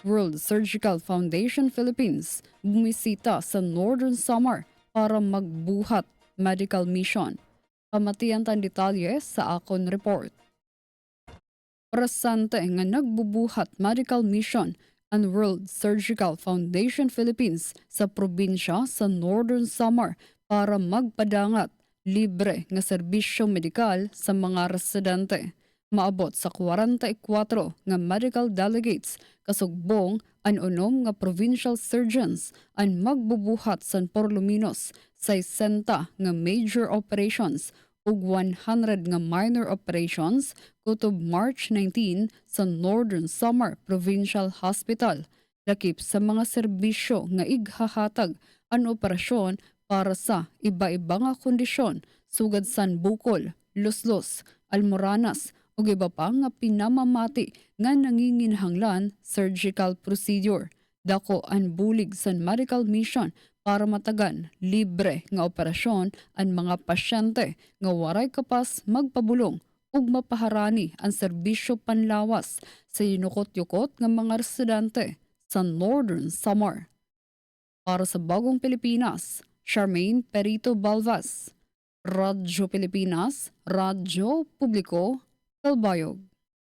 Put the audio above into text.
World Surgical Foundation Philippines bumisita sa Northern Samar para magbuhat medical mission. Pamatian tan detalye sa akon report. Presente nga nagbubuhat medical mission ang World Surgical Foundation Philippines sa probinsya sa Northern Samar para magpadangat libre nga serbisyo medikal sa mga residente. Maabot sa 44 nga medical delegates kasugbong ang unom nga provincial surgeons ang magbubuhat sa Porlominos sa 60 nga major operations ug 100 nga minor operations kutob March 19 sa Northern Samar Provincial Hospital. Lakip sa mga serbisyo nga ighahatag ang operasyon para sa iba-iba nga kondisyon sugad san bukol, luslos, almoranas ug iba pa nga pinamamati nga nanginginhanglan surgical procedure. Dako ang bulig sa medical mission para matagan libre nga operasyon ang mga pasyente nga waray kapas magpabulong ug mapaharani ang serbisyo panlawas sa yunukot-yukot nga mga residente sa Northern Samar. Para sa Bagong Pilipinas, Charmaine Perito Balvas, Radyo Pilipinas, Radyo Publiko, Kalbayog.